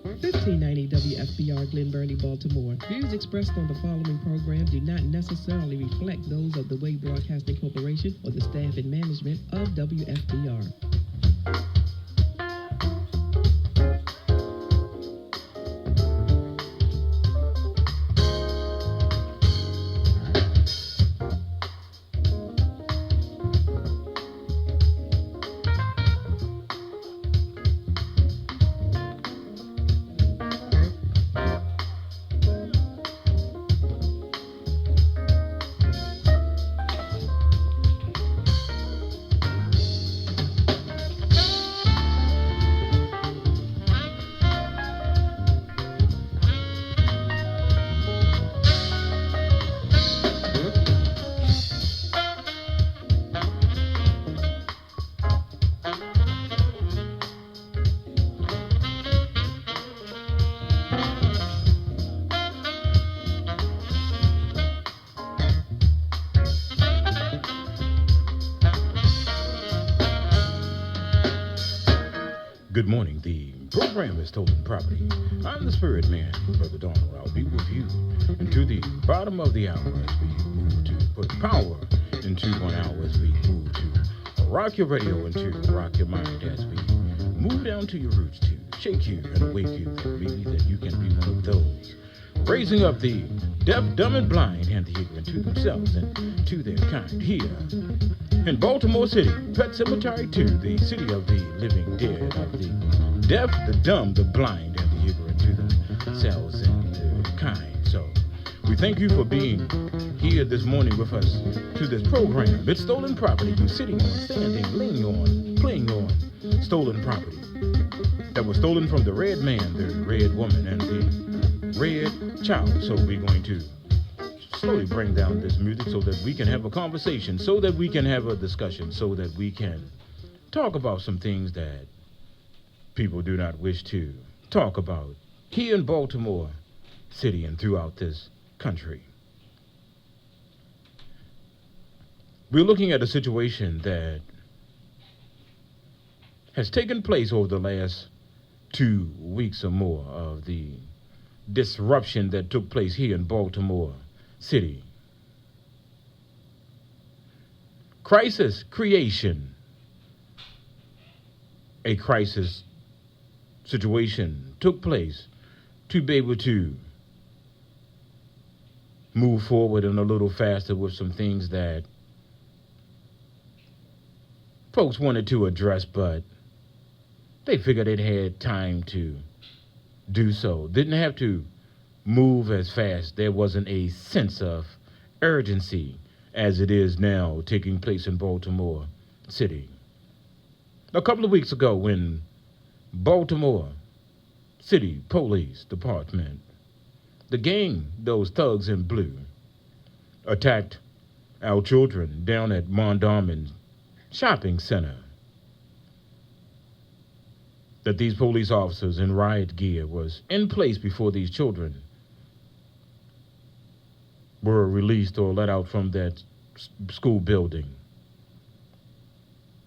1590 WFBR Glen Burnie, Baltimore. Views expressed on the following program do not necessarily reflect those of the Way Broadcasting Corporation or the staff and management of WFBR. Good morning. The program is Stolen Property. I'm the Spirit Man, Brother Donald. I'll be with you into the bottom of the hour as we move to put power into 1 hour as we move to rock your radio and to rock your mind as we move down to your roots to shake you and awake you that maybe that you can be one of those raising up the deaf, dumb, and blind and the ignorant to themselves and to their kind here in Baltimore City, Pet Cemetery 2, the city of the living dead, of the deaf, the dumb, the blind, and the ignorant to themselves and their kind. So we thank you for being here this morning with us to this program. It's Stolen Property. You're sitting on, standing, leaning on, playing on stolen property that was stolen from the red man, the red woman, and the red child. So we're going to slowly bring down this music so that we can have a conversation, so that we can have a discussion, so that we can talk about some things that people do not wish to talk about here in Baltimore City and throughout this country. We're looking at a situation that has taken place over the last 2 weeks or more of the disruption that took place here in Baltimore City. Crisis creation. A crisis situation took place to be able to move forward and a little faster with some things that folks wanted to address, but they figured it had time to do so. Didn't have to move as fast. There wasn't a sense of urgency as it is now taking place in Baltimore City. A couple of weeks ago when Baltimore City Police Department, the gang, those thugs in blue, attacked our children down at Mondawmin Shopping Center, that these police officers in riot gear was in place before these children were released or let out from that school building.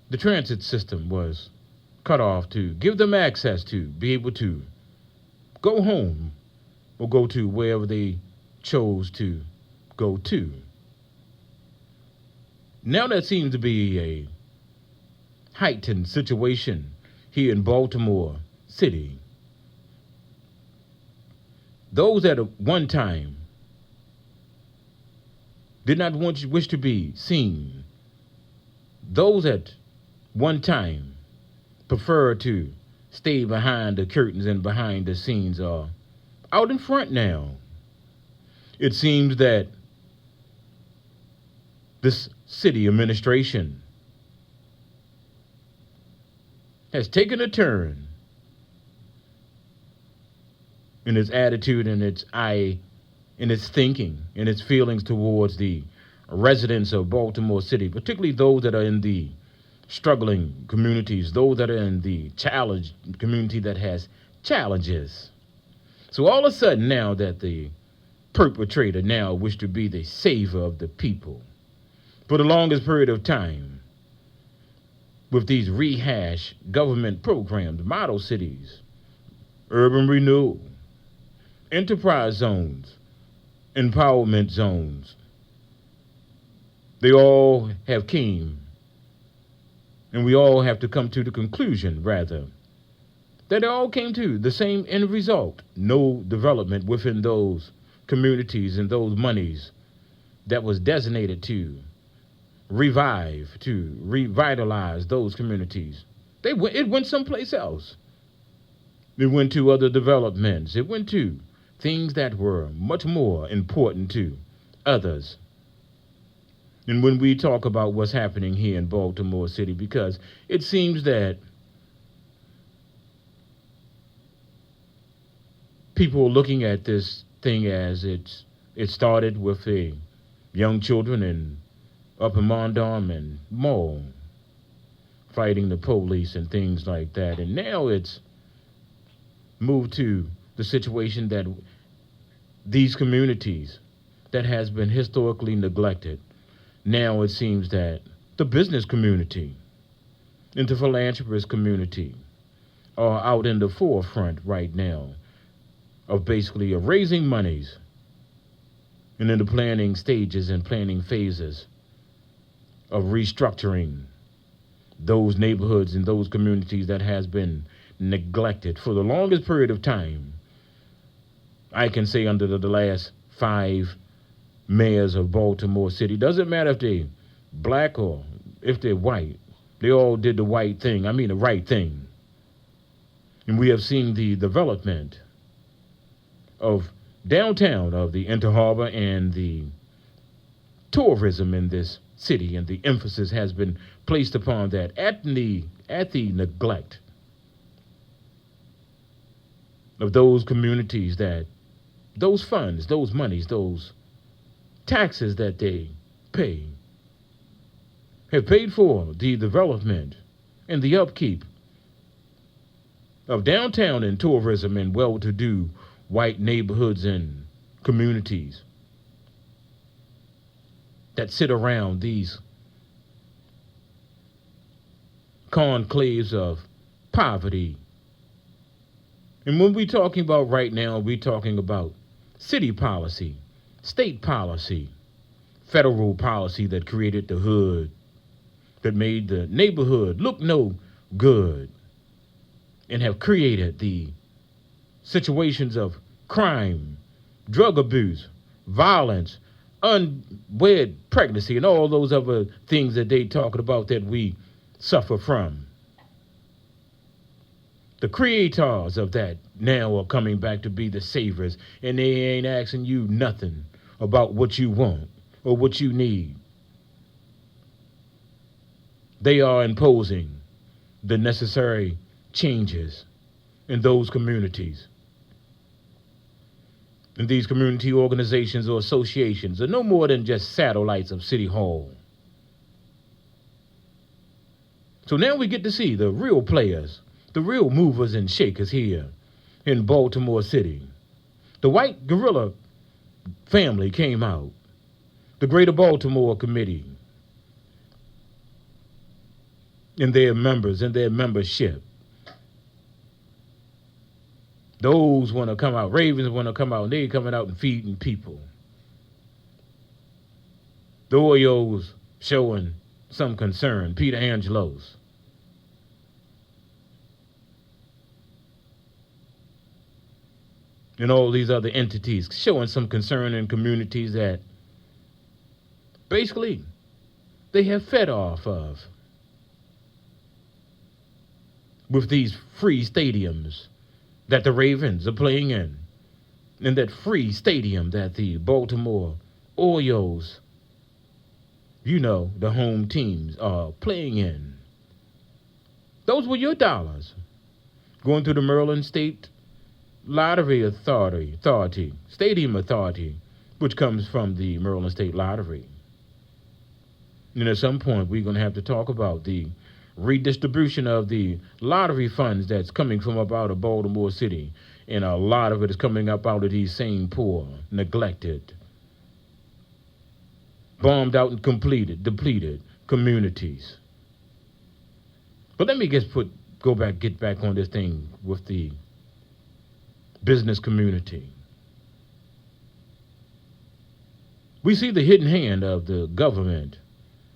The transit system was cut off to give them access to be able to go home or go to wherever they chose to go to. Now that seems to be a heightened situation here in Baltimore City. Those that at one time did not wish to be seen, those at one time preferred to stay behind the curtains and behind the scenes are out in front now. It seems that this city administration has taken a turn in its attitude and in its thinking, in its feelings towards the residents of Baltimore City, particularly those that are in the struggling communities, those that are in the challenged community that has challenges. So all of a sudden now that the perpetrator now wish to be the savior of the people for the longest period of time with these rehash government programs, model cities, urban renewal, enterprise zones, empowerment zones. They all have came, and we all have to come to the conclusion, rather, that they all came to the same end result. No development within those communities and those monies that was designated to revive, to revitalize those communities. It went someplace else. It went to other developments. It went to things that were much more important to others. And when we talk about what's happening here in Baltimore City, because it seems that people are looking at this thing as it started with the young children in Upper Mondawmin and Mall fighting the police and things like that. And now it's moved to the situation that these communities that has been historically neglected, now it seems that the business community and the philanthropist community are out in the forefront right now of basically raising monies and in the planning stages and planning phases of restructuring those neighborhoods and those communities that has been neglected for the longest period of time. I can say under the last 5 mayors of Baltimore City, doesn't matter if they're black or if they're white, they all did the right thing. I mean the right thing. And we have seen the development of downtown, of the Inter Harbor and the tourism in this city, and the emphasis has been placed upon that at the neglect of those communities, that those funds, those monies, those taxes that they pay have paid for the development and the upkeep of downtown and tourism and well-to-do white neighborhoods and communities that sit around these conclaves of poverty. And when we're talking about right now, we're talking about city policy, state policy, federal policy that created the hood, that made the neighborhood look no good, and have created the situations of crime, drug abuse, violence, unwed pregnancy, and all those other things that they talking about that we suffer from. The creators of that now are coming back to be the saviors, and they ain't asking you nothing about what you want or what you need. They are imposing the necessary changes in those communities. And these community organizations or associations are no more than just satellites of City Hall. So now we get to see the real players, the real movers and shakers here in Baltimore City. The white guerrilla family came out, the Greater Baltimore Committee, and their members and their membership. Those want to come out, Ravens want to come out, and they coming out and feeding people. The Oreos showing some concern, Peter Angelos. And all these other entities showing some concern in communities that basically they have fed off of with these free stadiums that the Ravens are playing in, and that free stadium that the Baltimore Orioles, the home teams, are playing in. Those were your dollars going through the Maryland State Lottery Authority, Stadium Authority, which comes from the Maryland State Lottery. And at some point, we're going to have to talk about the redistribution of the lottery funds that's coming from up out of Baltimore City. And a lot of it is coming up out of these same poor, neglected, bombed out and depleted communities. But let me get back on this thing with the business community. We see the hidden hand of the government.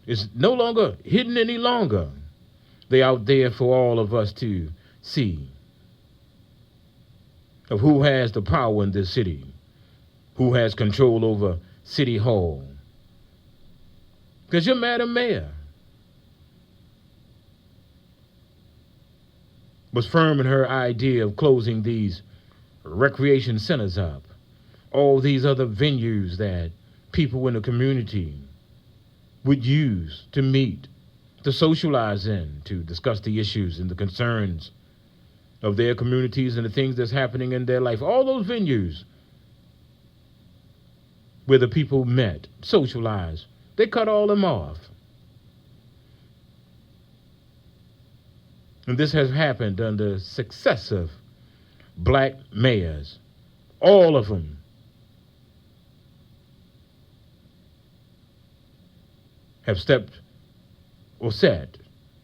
It's no longer hidden any longer. They're out there for all of us to see of who has the power in this city, who has control over City Hall. Because your Madam Mayor was firm in her idea of closing these recreation centers up, all these other venues that people in the community would use to meet, to socialize in, to discuss the issues and the concerns of their communities and the things that's happening in their life. All those venues where the people met, socialized, they cut all them off. And this has happened under successive black mayors. All of them have stepped or sat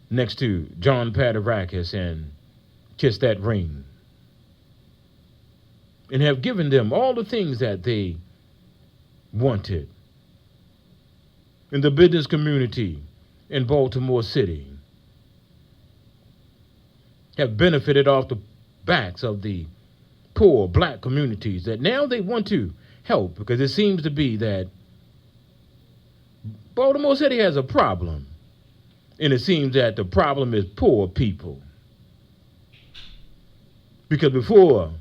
next to John Padarakis and kissed that ring and have given them all the things that they wanted in the business community in Baltimore City, have benefited off the backs of the poor black communities that now they want to help, because it seems to be that Baltimore City has a problem, and it seems that the problem is poor people. Because before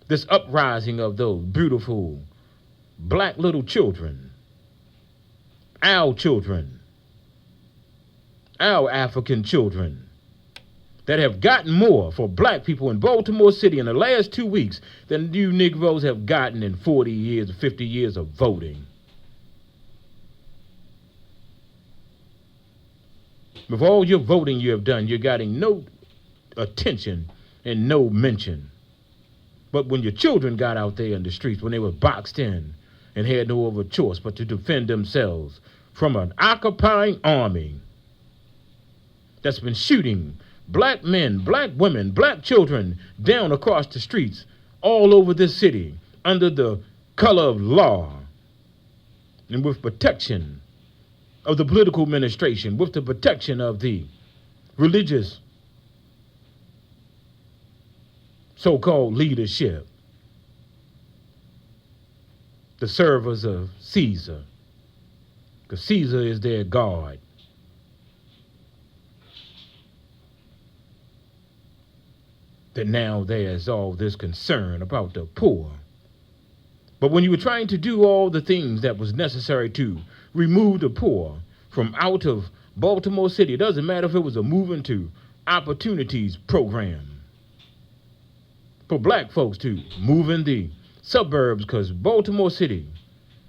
this uprising of those beautiful black little children, our African children, that have gotten more for black people in Baltimore City in the last 2 weeks than you Negroes have gotten in 40 years, 50 years of voting. With all your voting you have done, you're getting no attention and no mention. But when your children got out there in the streets, when they were boxed in and had no other choice but to defend themselves from an occupying army that's been shooting black men, black women, black children down across the streets all over this city under the color of law and with protection of the political administration, with the protection of the religious so-called leadership, the servers of Caesar, because Caesar is their God. That now there's all this concern about the poor. But when you were trying to do all the things that was necessary to remove the poor from out of Baltimore City, it doesn't matter if it was a moving to opportunities program for black folks to move in the suburbs, because Baltimore City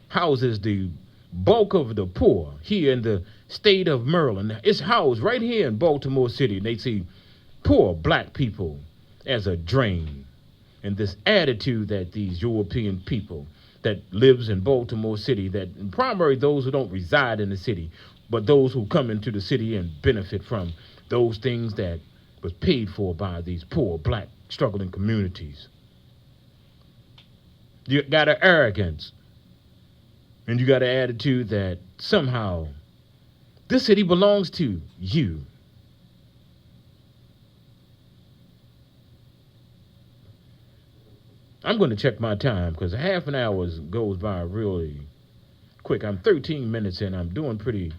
houses the bulk of the poor here in the state of Maryland. It's housed right here in Baltimore City, and they see poor black people as a drain. And this attitude that these European people that lives in Baltimore City, that primarily those who don't reside in the city, but those who come into the city and benefit from those things that was paid for by these poor black struggling communities. You got an arrogance, and you got an attitude that somehow this city belongs to you. I'm going to check my time because half an hour goes by really quick. I'm 13 minutes in. I'm doing pretty